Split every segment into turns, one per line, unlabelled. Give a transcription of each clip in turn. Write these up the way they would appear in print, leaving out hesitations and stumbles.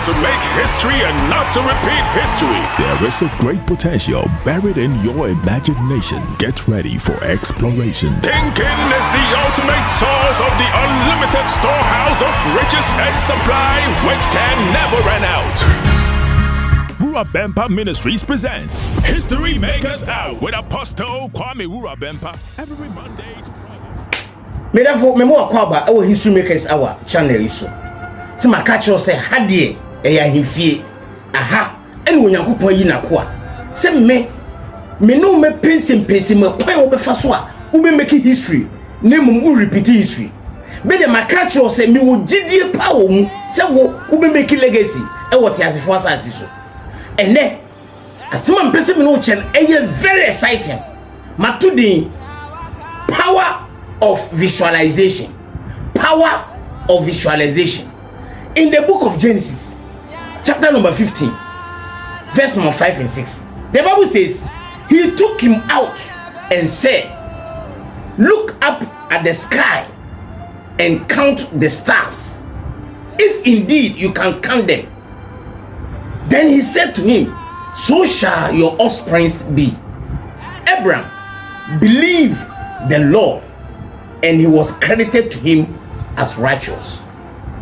to make history and not to repeat history.
There is a great potential buried in your imagination. Get ready for exploration.
Thinking is the ultimate source of the unlimited storehouse of riches and supply which can never run out.
Wurabempa Ministries presents History Makers Out with Apostle Kwame Wurabempa every Monday to Friday.
Me therefore me more kwaba our History Makers Hour channel so. Se maka cho say hadie eya himfie aha ene onyankopon yi nakoa se me no me pensi me kwan wo be fa so a wo be make history na mum wo repeat history me de maka cho say me wo gidie pa wo mu se wo be make legacy e wo te asefo asase so ene asema mpese me no chen eye very exciting matudin power of visualization in the book of Genesis chapter number 15 verse number 5 and 6 the Bible says he took him out and said, look up at the sky and count the stars, if indeed you can count them. Then he said to him, so shall your offspring be. Abraham believed the Lord, and he was credited to him as righteous.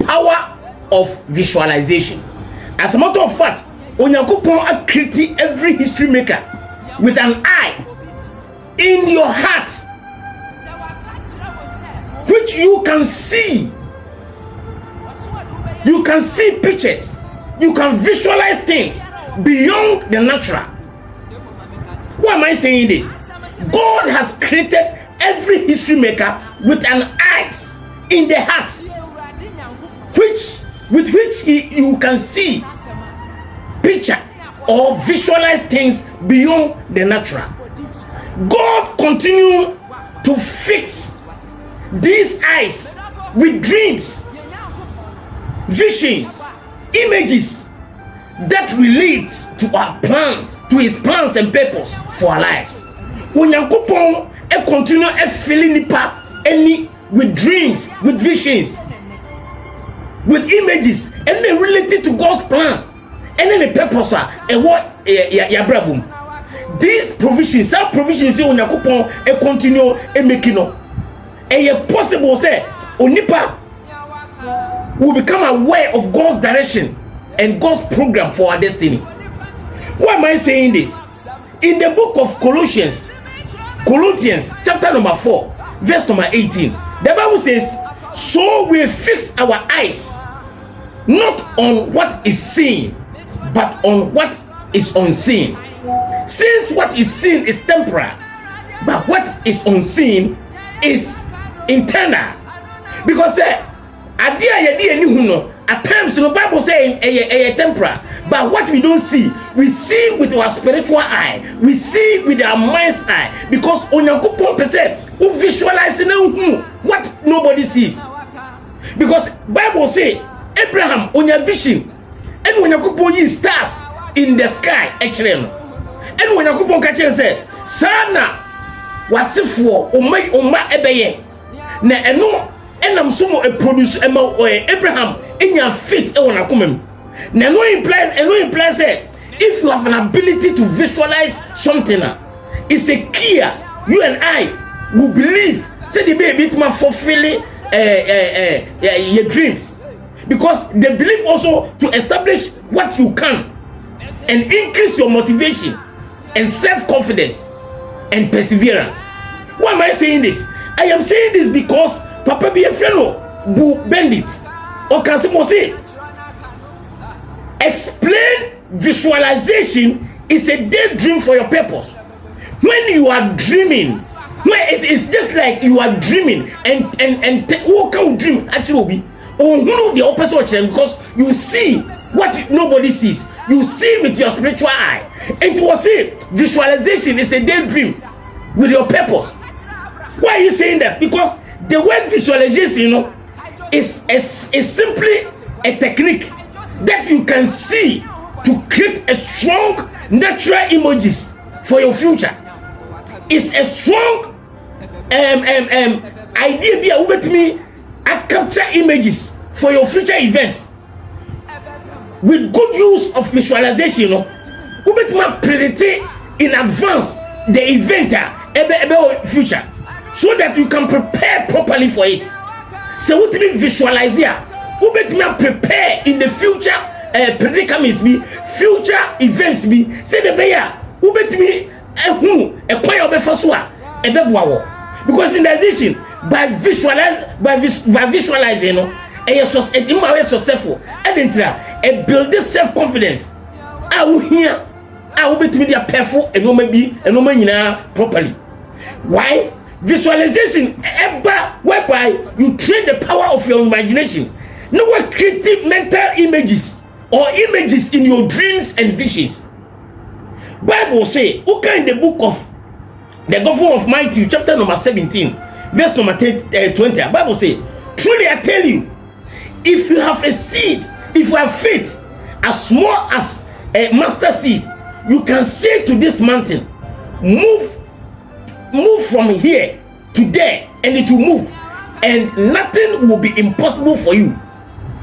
Power of visualization. As a matter of fact, Onyankopon created every history maker with an eye in your heart, which you can see. You can see pictures. You can visualize things beyond the natural. Why am I saying this? God has created every history maker with an eyes in the heart, with which you can see, picture or visualize things beyond the natural. God continue to fix these eyes with dreams, visions, images that relate to our plans, to his plans and purpose for our lives. Onyankopon continue filling nipa any with dreams, with visions, with images, and they related to God's plan, and then the purpose and what yabrabum. These provisions, some provisions Onyankopon continue making up. And yet possible say onipa will become aware of God's direction and God's program for our destiny. Why am I saying this? In the book of Colossians chapter number 4 verse number 18, the Bible says, so we fix our eyes not on what is seen but on what is unseen, since what is seen is temporal but what is unseen is internal. Because at times the Bible saying a temporal, but what we don't see, we see with our spiritual eye, we see with our mind's eye, because Onyankopon pese who visualize what nobody sees. Because Bible say Abraham onya vision, and Onyankopon yi stars in the sky actually, and Onyankopon ka kire say sana wasifo oma ebeye na eno enam somo e produce Abraham enya faith e wona komam na no implies say if you have an ability to visualize something, it's a key you and I will believe say the baby it ma fulfill your dreams, because they believe also to establish what you can and increase your motivation and self-confidence and perseverance. Why am I saying this? I am saying this because Papa be a friend who bend it or can say explain visualization is a daydream for your purpose. When you are dreaming, when it's just like you are dreaming and what kind of dream actually will be the opposite, because you see what nobody sees. You see with your spiritual eye, and to say visualization is a daydream with your purpose. Why are you saying that? Because the word visualization, is simply a technique that you can see to create a strong natural images for your future. It's a strong idea be with me. I capture images for your future events. with good use of visualization, ubetuma predict in advance the event ebe future, so that you can prepare properly for it. So what we visualize here, ubetuma prepare in the future predicaments be, future events be, say the beya ubetumi kwaya obefa so a ebe boawo, because in addition by visualizing it successful and it build this self-confidence. I will hear I will be media perfect and no maybe and no man properly. Why? Visualization whereby you train the power of your imagination. No one creative mental images or images in your dreams and visions. Bible say, okay, in the book of the Gospel of Matthew, chapter number 17, verse number 20, Bible say, truly I tell you, if you have a seed, if you have faith as small as a mustard seed, you can say to this mountain, move from here to there, and it will move, and nothing will be impossible for you.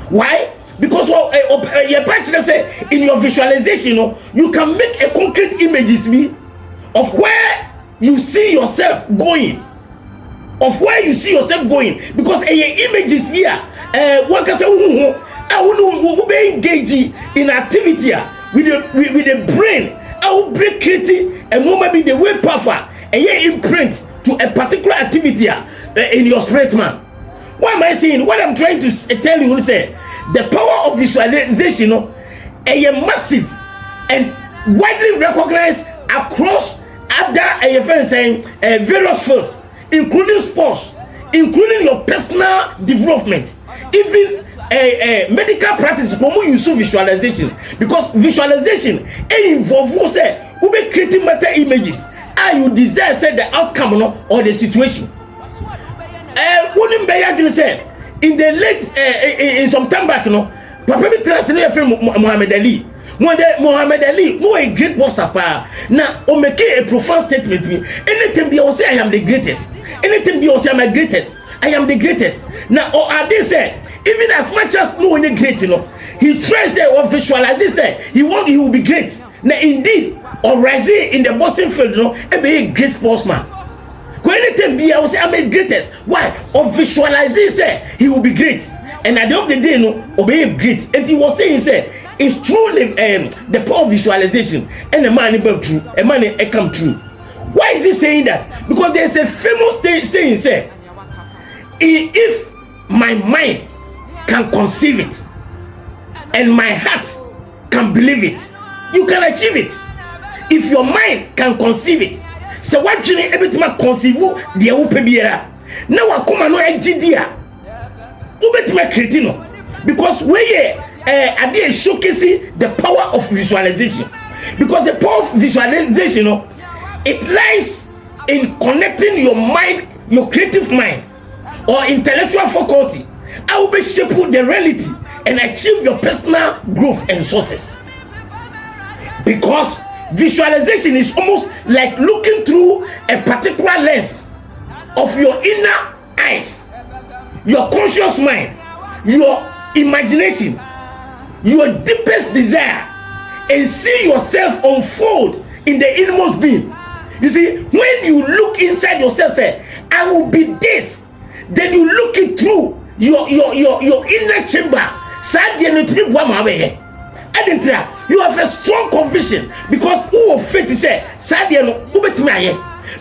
Why? Because your pastor said in your visualization, you can make a concrete images of where you see yourself going, because images here, one can say, I will be engaged in activity with the brain. I will be creating and no maybe the way power and imprint to a particular activity in your spirit man. What am I saying? What I'm trying to tell you is the power of visualization is massive and widely recognized across other various fields, including sports, including your personal development, even medical practice. Como use visualization, because visualization involves ube creating mental images you desire the outcome or the situation. In the late in some time back, Papa be translated from Muhammad Ali. Muhammad Ali, no a great boxer. Now, o make a profound statement to me. Anything be say I am the greatest. Anything be say I am the greatest. I am the greatest. Now, or are they say even as much as no one is great, he tries or visualizes he will be great. Now, indeed, or rising in the boxing field, be a great sportsman. Anything be I will say I'm the greatest. Why? Or visualizes he will be great. And at the end of the day, obey great. And he was saying, it's truly the power of visualization and the man able true, a man come true. Why is he saying that? Because there's a famous saying, if my mind can conceive it and my heart can believe it, you can achieve it. If your mind can conceive it, so what you need everything conceive the upebiera. Now I come no engineer. Ubetima cretino. Because we are showcasing the power of visualization. Because the power of visualization, it lies in connecting your mind, your creative mind or intellectual faculty. I will be shape the reality and achieve your personal growth and success. Because visualization is almost like looking through a particular lens of your inner eyes, your conscious mind, your imagination, your deepest desire, and see yourself unfold in the innermost being. You see, when you look inside yourself, say, I will be this, then you look it through your inner chamber. You have a strong conviction because who of faith is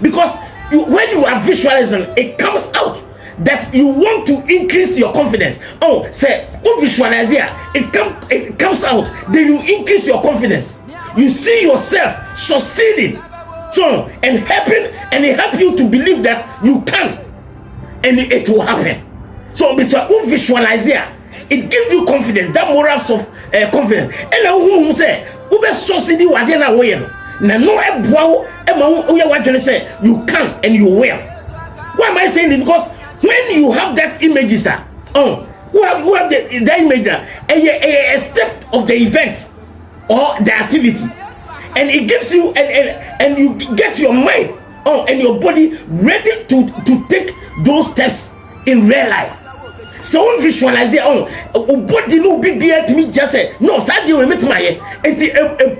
because when you are visualizing, it comes out that you want to increase your confidence. Oh, say, who visualize here? It comes out, then you increase your confidence. You see yourself succeeding, so and happen, and it helps you to believe that you can, and it will happen. So, who visualize here? It gives you confidence, that morals of confidence. And who say, who be succeeding what they are way. Now, no, say you can and you will. Why am I saying it? Because when you have that images, who have the image, a step of the event or the activity, and it gives you and you get your mind and your body ready to take those steps in real life. So visualize it on body no big be at me just say no start you meet my and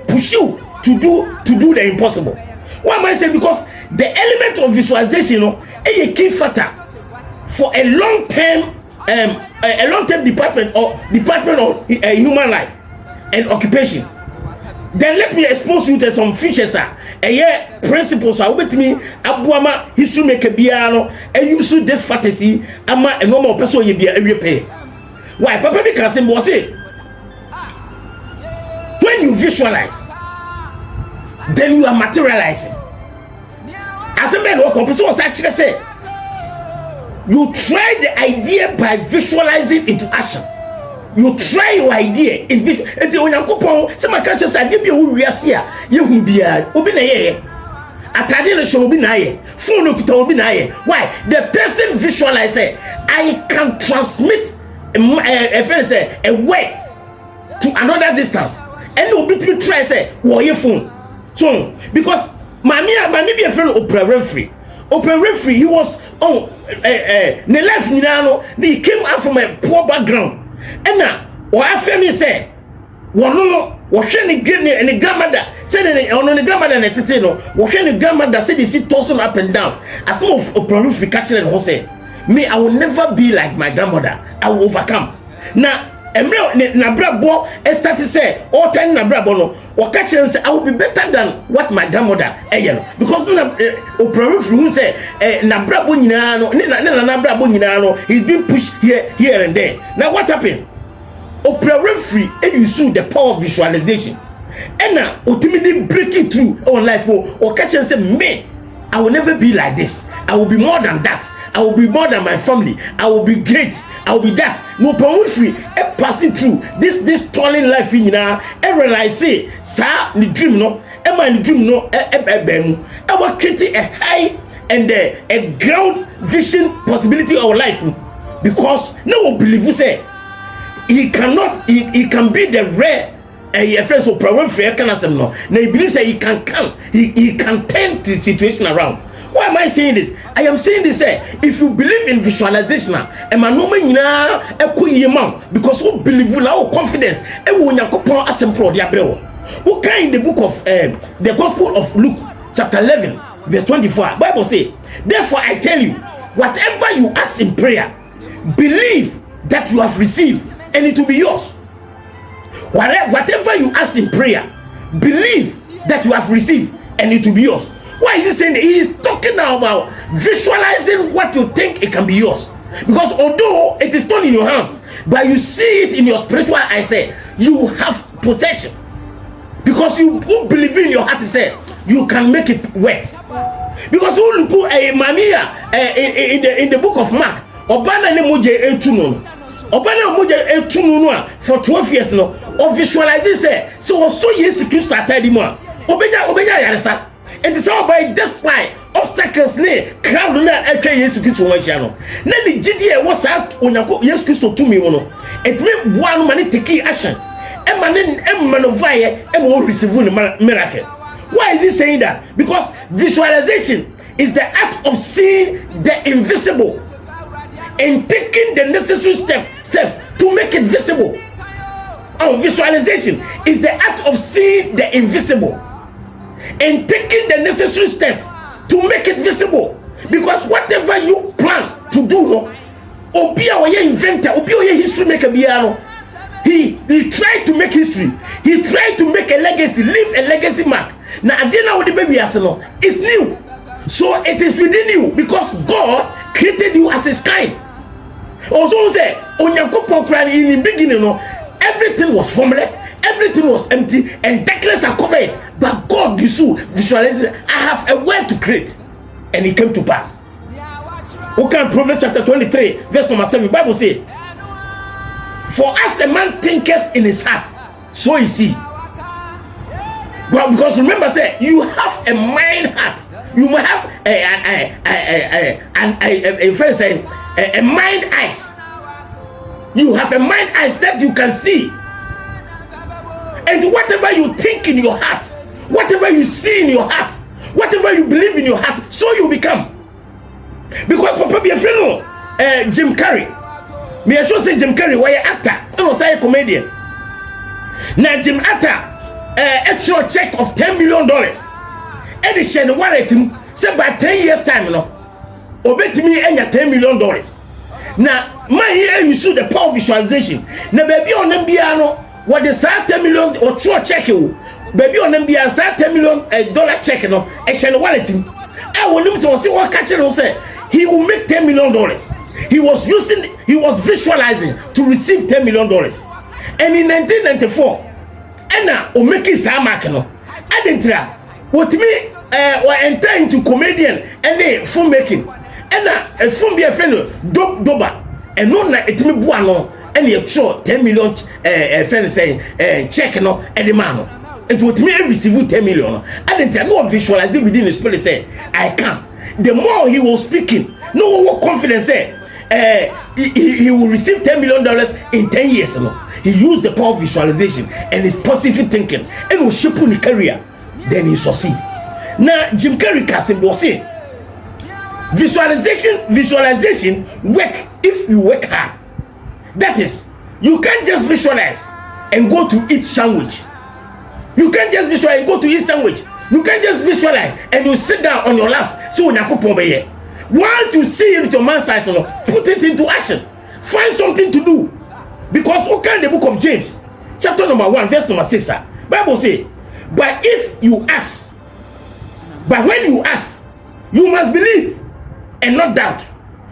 push you to do the impossible. Why am I saying? Because the element of visualization, you know, is a key factor for a long-term department of human life and occupation. Then let me expose you to some features, principles with me. Abuama history make a biano and use this fantasy. Ama a normal person you be a repay. Why, Papa? Because was say when you visualize, then you are materializing. As a man, what person was actually say, you try the idea by visualizing into action. You try your idea in vision. And when you go some countries I give you we are here. You will be obi na ye. Atade le show obi na ye. Phone okuta obi na ye. Why? The person visualize I can transmit a word to another distance. And obi to try say wo your phone. So because mami be a friend Oprah Winfrey. Oprah Winfrey, he was on ne life he came out from a poor background. And now, what I feel me say, no, what can the grandmother said on the grandmother and the what can the grandmother said they see tossing up and down. As some of Oprah catching and say, me, I will never be like my grandmother. I will overcome. Now, na brabo start to say all time na brabo no or catch and say I will be better than what my grandmother because Oprah Winfrey say na brabo nyina no na brabo nyina no he's been pushed here and there. Now what happened? Oprah Winfrey you see the power of visualization and now ultimately breaking through on life or catch and say me I will never be like this. I will be more than that. I will be more than my family. I will be great. I will be that. No Winfrey passing through this toiling life in now. Realize say, sir, the dream no. The dream no. I will create a high and a ground vision possibility of life because no one believe say he cannot. He can be the rare. Friends of Oprah Winfrey can say no. Now he believes that he can come. He can turn the situation around. Why am I saying this? I am saying this if you believe in visualization and man no because who believe in our confidence and when you come as who can in the book of the Gospel of Luke chapter 11 verse 24 Bible say therefore I tell you whatever you ask in prayer believe that you have received and it will be yours. Whatever you ask in prayer believe that you have received and it will be yours. Why is he saying that? He is talking now about visualizing what you think it can be yours. Because although it is not in your hands, but you see it in your spiritual eyes, you have possession. Because you believe in your heart, you can make it work. Because who look at Mamia in the book of Mark, Obana ne moje etuno. Obana moje etuno for 12 years no. Or visualizing so also yes Christ atade mo. Obenya yaresa. It is all by despite obstacles ne crowd na etwa Yesu Kristo wa hia no na ne gidie was out onyanko Yesu Kristo to me no it me bua no mane take action e man ovaye e mo receive the miracle. Why is he saying that? Because visualization is the act of seeing the invisible and taking the necessary steps to make it visible. Visualization is the act of seeing the invisible and taking the necessary steps to make it visible. Because whatever you plan to do, Obia or your inventor, Obia or your history maker, he tried to make history. He tried to make a legacy, leave a legacy mark. Now, I didn't know what the baby arsenal is new. So it is within you because God created you as his kind. Also say, on your in the beginning, everything was formless. Everything was empty and darkness are covered. But God, you see, visualizing, I have a word to create. And it came to pass. Okay, Proverbs chapter 23, verse number 7, Bible says, for as a man thinketh in his heart, so is he. Well, because remember, say, you have a mind heart. You may have a mind eyes. You have a mind eyes that you can see. And whatever you think in your heart, whatever you see in your heart, whatever you believe in your heart, so you become. Because Papa be a friend, Jim Carrey, Me sure say Jim Carrey why actor no say comedian. Na Jim actor extra check of $10 million. Edition wallet him say by 10 years time no. Obetimi enya $10 million. Na man here you show the power of visualization. Na baby on them bia no what the $10 million or true check you. Baby on them bia $10 million dollar check no. Edition wallet him. I want him say what catch him say he will make $10 million. He was visualizing to receive $10 million. And in 1994, Anna o make it sa mark no. Adentra what me enter into comedian and film making. Anna a film be a friend doba and no na etimi bua no and you throw $10 million friend saying check no and the man. And what me receive $10 million. Adentra no visualizing within his spirit say I can. The more he was speaking, no one was confident say he will receive $10 million in 10 years. No, he used the power of visualization and his positive thinking and will shape his career. Then he succeed. Now Jim Carrey Kasim will say, visualization work if you work hard. That is, you can't just visualize and go to eat sandwich. You can't just visualize and go to eat sandwich. You can't just visualize and you sit down on your laps. So once you see it with your mind's eye, put it into action. Find something to do. Because okay, the book of James, chapter number 1, verse number 6, Bible say, but if you ask, but when you ask, you must believe and not doubt.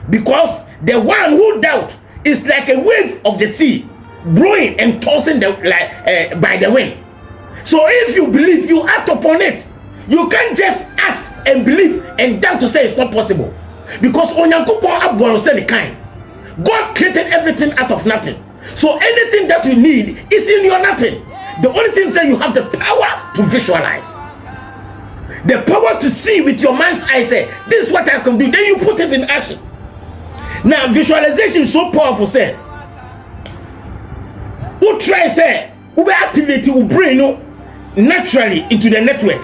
Because the one who doubt is like a wave of the sea, blowing and tossing by the wind. So if you believe, you act upon it. You can't just ask and believe and doubt to say it's not possible. Because God created everything out of nothing. So anything that you need is in your nothing. The only thing is that you have the power to visualize. The power to see with your mind's eye, say, this is what I can do. Then you put it in action. Now, visualization is so powerful, say. Who try, say, who activate your brain naturally into the network.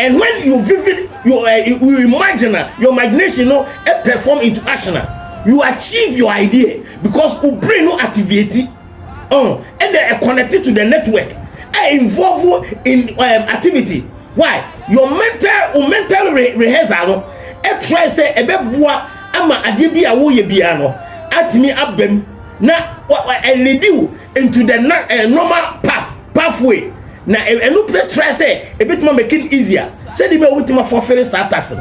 And when you you imagine, your imagination perform into action, you achieve your idea because you brain activate and they are connected to the network. Involve in activity. Why? Your mental rehearsal try say ebeboa ama ade bi a wo ye bia no atimi abem na lead you into the normal pathway. Na enu try say ebitima make it easier. Say the way wetima fulfill start task.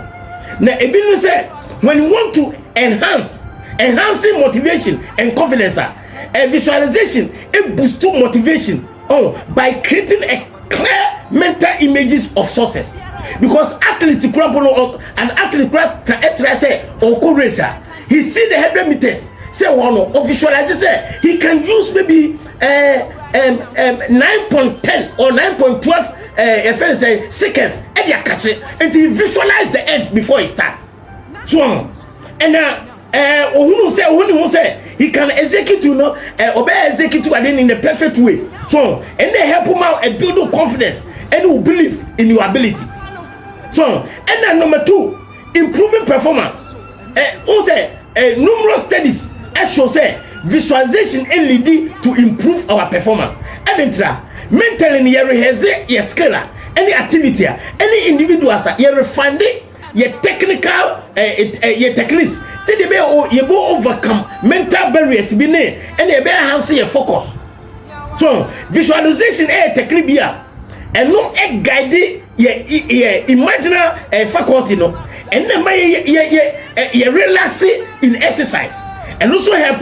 Na ebinu say when you want to enhancing motivation and confidence, visualization it boosts motivation by creating a clear mental images of success. Because athletes an athlete try say or racer, he see the 100 meters say one or visualize say he can use maybe 9.10 or 9.12 seconds and he visualize the end before he start. So and who say he can execute execute in the perfect way. So and they help him out and build confidence and will believe in your ability. So and then number 2, improving performance. Numerous studies show say visualization lead to improve our performance. And mentally your skill, any activity, any individuals you refine your technical your techniques. See the way you go overcome mental barriers and you better enhance your focus. So visualization technique bia and no guide your imaginary faculty no and then you relax in exercise and also help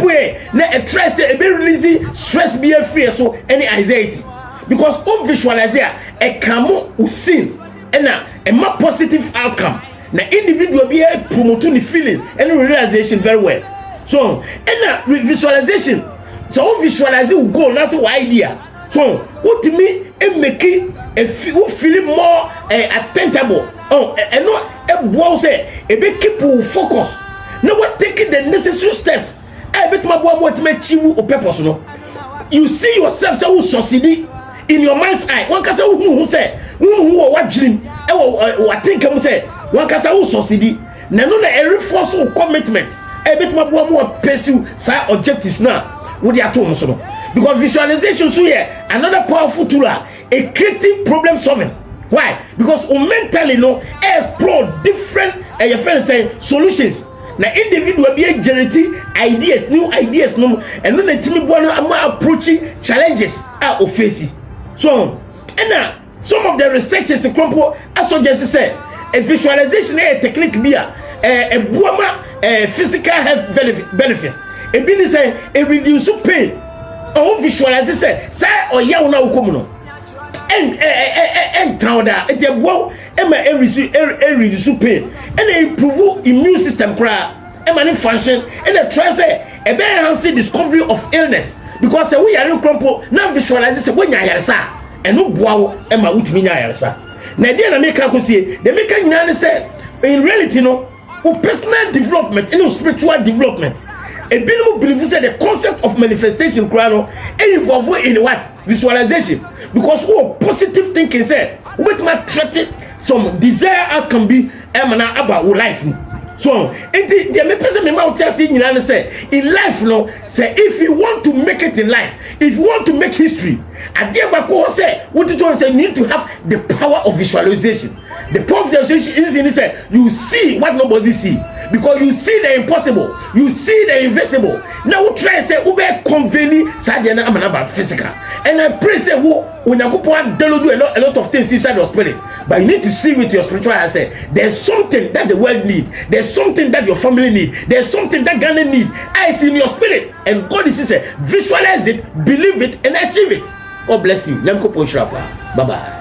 na try say be releasing stress be free so any anxiety because of visualize a come usin and a more positive outcome. Na individual be promoting the feeling and realization very well. So and visualization so visualize will go that's the idea. So what to me it make it feel more attainable. And no a say a bit keep focus. No what taking the necessary steps. I bet my boy what make achieve or purpose no. You see yourself so succeed in your mind's eye. One can say who say who what dream what think am say one can say who succeed. Na no na every force commitment. I bet my boy more pursue side objectives now. wo dey ato so no because visualization so here another powerful tool a creative problem solving. Why? Because mentally no explore different solutions. Now individual be generating ideas, new ideas no and no timi bo no approaching challenges are facing. So and some of the researchers crumple as suggest say a visualization technique be a buama physical health benefits. E be say a reduce pain or visualize say or ya una ukomu no and trouda e dey go e reduce pain and improve immune system cra e man function and try say e be enhance discovery of illness because we are crumple now visualize say when ya sa and no boa e ma wutimi nya ya sa na dey na make ko see the make nyina say in reality no personal development and spiritual development a minimum believe say the concept of manifestation crano involve in what visualization because positive thinking say with my treated some desire outcome be about life. So the me person me mouth tell say nyina say in life no say if you want to make it in life, if you want to make history, adebako say what you say need to have the power of visualization. The power of visualization is in say you see what nobody see because you see the impossible, you see the invisible. Now try say ube conveni sadiana amanaba physical. And I pray say when you go download a lot of things inside your spirit, but you need to see with your spiritual eye say there's something that the world need, there's something that your family need, there's something that Ghana need. I see in your spirit, and God is say visualize it, believe it, and achieve it. God bless you. Bye bye.